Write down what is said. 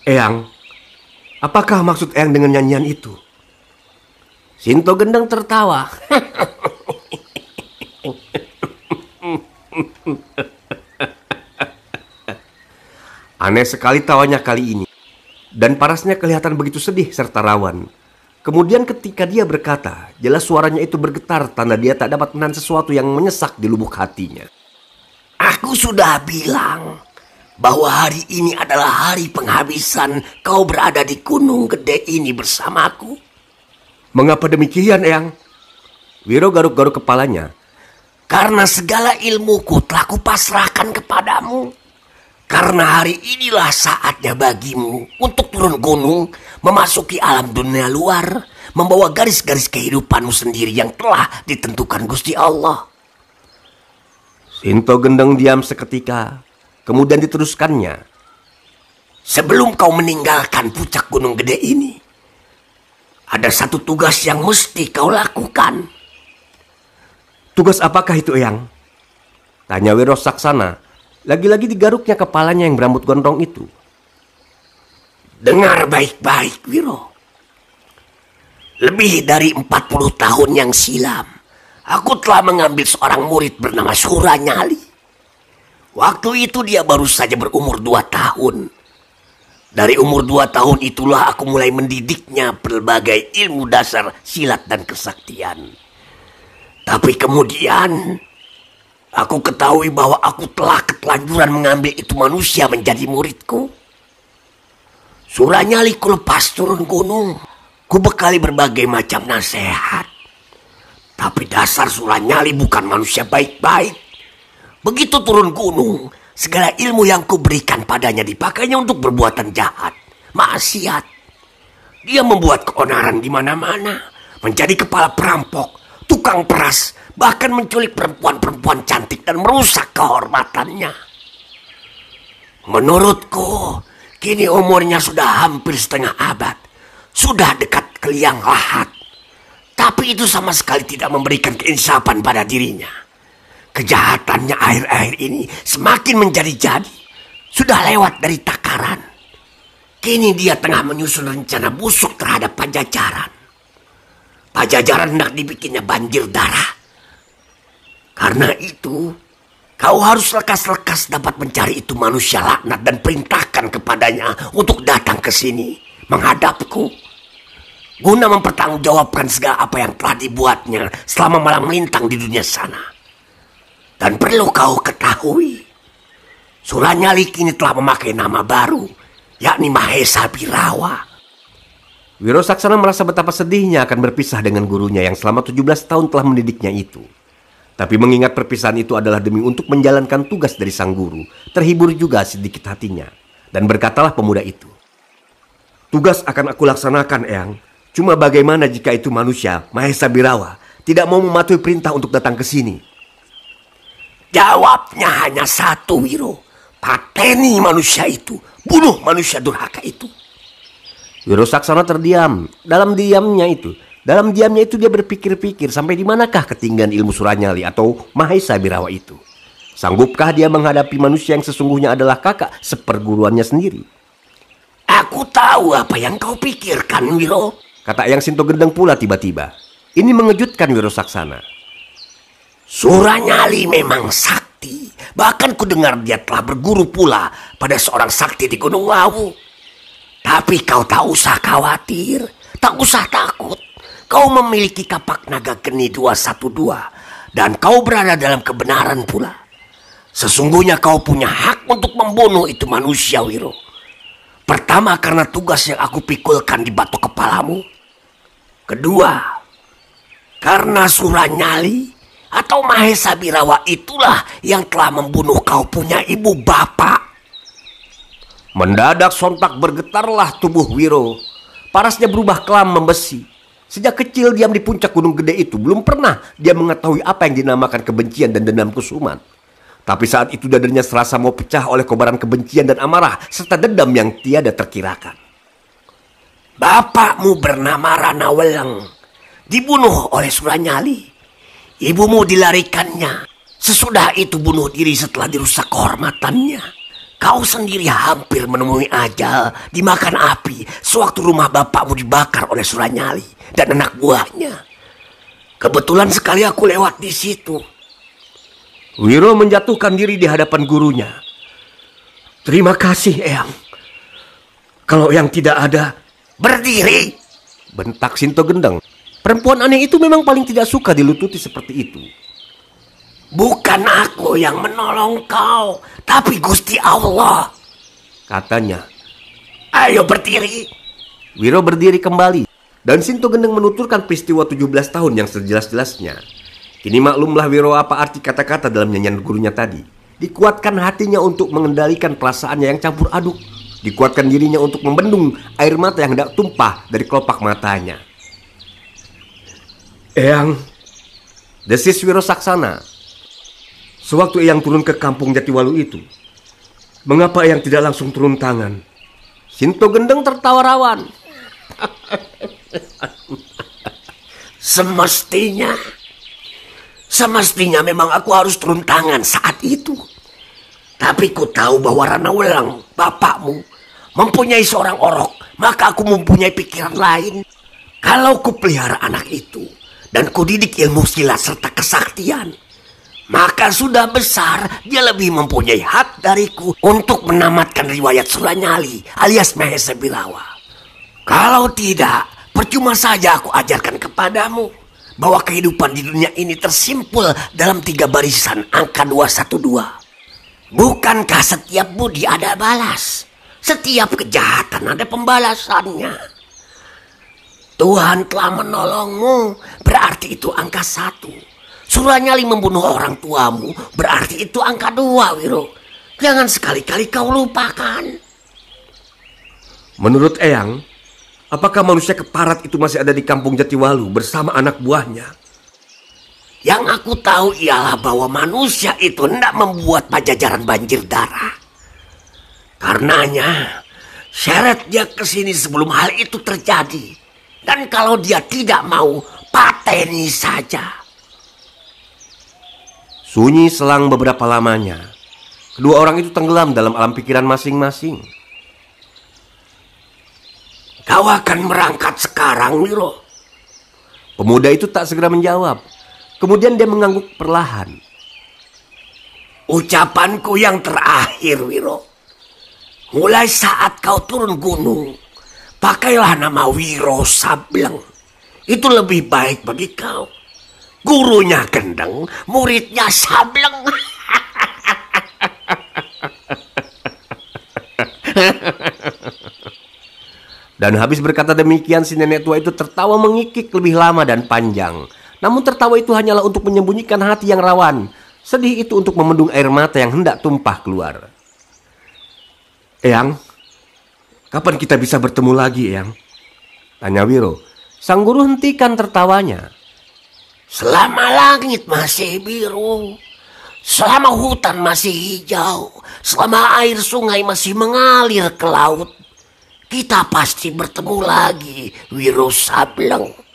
Eyang, apakah maksud Eyang dengan nyanyian itu? Sinto Gendeng tertawa. Aneh sekali tawanya kali ini, dan parasnya kelihatan begitu sedih serta rawan. Kemudian ketika dia berkata, jelas suaranya itu bergetar, tanda dia tak dapat menahan sesuatu yang menyesak di lubuk hatinya. Aku sudah bilang bahwa hari ini adalah hari penghabisan kau berada di Gunung Gede ini bersamaku. Mengapa demikian, Eyang? Wiro garuk-garuk kepalanya. Karena segala ilmuku telah kupasrahkan kepadamu. Karena hari inilah saatnya bagimu untuk turun gunung, memasuki alam dunia luar, membawa garis-garis kehidupanmu sendiri yang telah ditentukan Gusti Allah. Sinto Gendeng diam seketika, kemudian diteruskannya. Sebelum kau meninggalkan puncak Gunung Gede ini, ada satu tugas yang mesti kau lakukan. Tugas apakah itu, Eyang? Tanya Wiro Saksana. Lagi-lagi digaruknya kepalanya yang berambut gondrong itu. Dengar baik-baik, Wiro. Lebih dari 40 tahun yang silam, aku telah mengambil seorang murid bernama Suranyali. Waktu itu dia baru saja berumur 2 tahun. Dari umur 2 tahun itulah aku mulai mendidiknya berbagai ilmu dasar silat dan kesaktian. Tapi kemudian aku ketahui bahwa aku telah ketelanjuran mengambil itu manusia menjadi muridku. Suranyali ku lepas turun gunung, ku bekali berbagai macam nasihat. Tapi dasar Suranyali bukan manusia baik-baik. Begitu turun gunung, segala ilmu yang kuberikan padanya dipakainya untuk berbuatan jahat, maksiat. Dia membuat keonaran di mana-mana, menjadi kepala perampok, tukang peras, bahkan menculik perempuan-perempuan cantik dan merusak kehormatannya. Menurutku, kini umurnya sudah hampir setengah abad, sudah dekat ke liang lahat. Tapi itu sama sekali tidak memberikan keinsafan pada dirinya. Kejahatannya akhir-akhir ini semakin menjadi-jadi. Sudah lewat dari takaran. Kini dia tengah menyusun rencana busuk terhadap Pajajaran. Pajajaran hendak dibikinnya banjir darah. Karena itu, kau harus lekas-lekas dapat mencari itu manusia laknat dan perintahkan kepadanya untuk datang ke sini menghadapku, guna mempertanggungjawabkan segala apa yang telah dibuatnya selama malam melintang di dunia sana. Dan perlu kau ketahui, Suranyali kini telah memakai nama baru, yakni Mahesa Birawa. Wiro Saksana merasa betapa sedihnya akan berpisah dengan gurunya yang selama 17 tahun telah mendidiknya itu. Tapi mengingat perpisahan itu adalah demi untuk menjalankan tugas dari sang guru, terhibur juga sedikit hatinya. Dan berkatalah pemuda itu, tugas akan aku laksanakan, Eyang. Cuma bagaimana jika itu manusia, Mahesa Birawa, tidak mau mematuhi perintah untuk datang ke sini? Jawabnya hanya satu, Wiro. Pateni manusia itu, bunuh manusia durhaka itu. Wiro Saksana terdiam. Dalam diamnya itu dia berpikir-pikir sampai di manakah ketinggian ilmu Suranyali atau Mahesa Birawa itu. Sanggupkah dia menghadapi manusia yang sesungguhnya adalah kakak seperguruannya sendiri? Aku tahu apa yang kau pikirkan, Wiro, kata Eyang Sinto Gendeng pula tiba-tiba. Ini mengejutkan Wiro Saksana. Suranyali memang sakti. Bahkan ku dengar dia telah berguru pula pada seorang sakti di Gunung Lawu. Tapi kau tak usah khawatir, tak usah takut. Kau memiliki kapak naga geni 212 dan kau berada dalam kebenaran pula. Sesungguhnya kau punya hak untuk membunuh itu manusia, Wiro. Pertama, karena tugas yang aku pikulkan di batok kepalamu. Kedua, karena Suranyali atau Mahesa Birawa itulah yang telah membunuh kau punya ibu bapak. Mendadak sontak bergetarlah tubuh Wiro. Parasnya berubah kelam membesi. Sejak kecil diam di puncak Gunung Gede itu, belum pernah dia mengetahui apa yang dinamakan kebencian dan dendam kusuman. Tapi saat itu dadanya serasa mau pecah oleh kobaran kebencian dan amarah serta dendam yang tiada terkirakan. Bapakmu bernama Rana Weleng, dibunuh oleh Suranyali. Ibumu dilarikannya. Sesudah itu bunuh diri setelah dirusak kehormatannya. Kau sendiri hampir menemui ajal dimakan api sewaktu rumah bapakmu dibakar oleh Suranyali dan anak buahnya. Kebetulan sekali aku lewat di situ. Wiro menjatuhkan diri di hadapan gurunya. Terima kasih, Eyang. Kalau yang tidak ada, berdiri, bentak Sinto Gendeng. Perempuan aneh itu memang paling tidak suka dilututi seperti itu. Bukan aku yang menolong kau, tapi Gusti Allah, katanya. Ayo berdiri. Wiro berdiri kembali, dan Sinto Gendeng menuturkan peristiwa 17 tahun yang sejelas-jelasnya. Kini maklumlah Wiro apa arti kata-kata dalam nyanyian gurunya tadi. Dikuatkan hatinya untuk mengendalikan perasaannya yang campur aduk. Dikuatkan dirinya untuk membendung air mata yang hendak tumpah dari kelopak matanya. Eyang, desis Wiro Saksana. Sewaktu Eyang turun ke kampung Jatiwalu itu, mengapa Eyang tidak langsung turun tangan? Sinto Gendeng tertawa rawan. Semestinya memang aku harus turun tangan saat itu. Tapi ku tahu bahwa Ranaweleng, bapakmu, mempunyai seorang orok, maka aku mempunyai pikiran lain. Kalau ku pelihara anak itu dan ku didik ilmu silat serta kesaktian, maka sudah besar dia lebih mempunyai hak dariku untuk menamatkan riwayat Suranyali alias Mahesa Birawa. Kalau tidak, percuma saja aku ajarkan kepadamu bahwa kehidupan di dunia ini tersimpul dalam 3 barisan angka 212. Bukankah setiap budi ada balas? Setiap kejahatan ada pembalasannya. Tuhan telah menolongmu, berarti itu angka 1. Suranyali membunuh orang tuamu, berarti itu angka 2, Wiro. Jangan sekali-kali kau lupakan. Menurut Eyang, apakah manusia keparat itu masih ada di kampung Jatiwalu bersama anak buahnya? Yang aku tahu ialah bahwa manusia itu hendak membuat Pajajaran banjir darah. Karenanya, seret dia ke sini sebelum hal itu terjadi. Dan kalau dia tidak mau, pateni saja. Sunyi selang beberapa lamanya. Kedua orang itu tenggelam dalam alam pikiran masing-masing. Kau akan berangkat sekarang, Wiro? Pemuda itu tak segera menjawab. Kemudian dia mengangguk perlahan. Ucapanku yang terakhir, Wiro. Mulai saat kau turun gunung, pakailah nama Wiro Sableng. Itu lebih baik bagi kau. Gurunya Gendeng, muridnya Sableng. Dan habis berkata demikian, si nenek tua itu tertawa mengikik lebih lama dan panjang. Namun tertawa itu hanyalah untuk menyembunyikan hati yang rawan. Sedih itu untuk memendung air mata yang hendak tumpah keluar. Eyang, kapan kita bisa bertemu lagi, Eyang? Tanya Wiro. Sang guru hentikan tertawanya. Selama langit masih biru, selama hutan masih hijau, selama air sungai masih mengalir ke laut, kita pasti bertemu lagi, Wiro Sableng.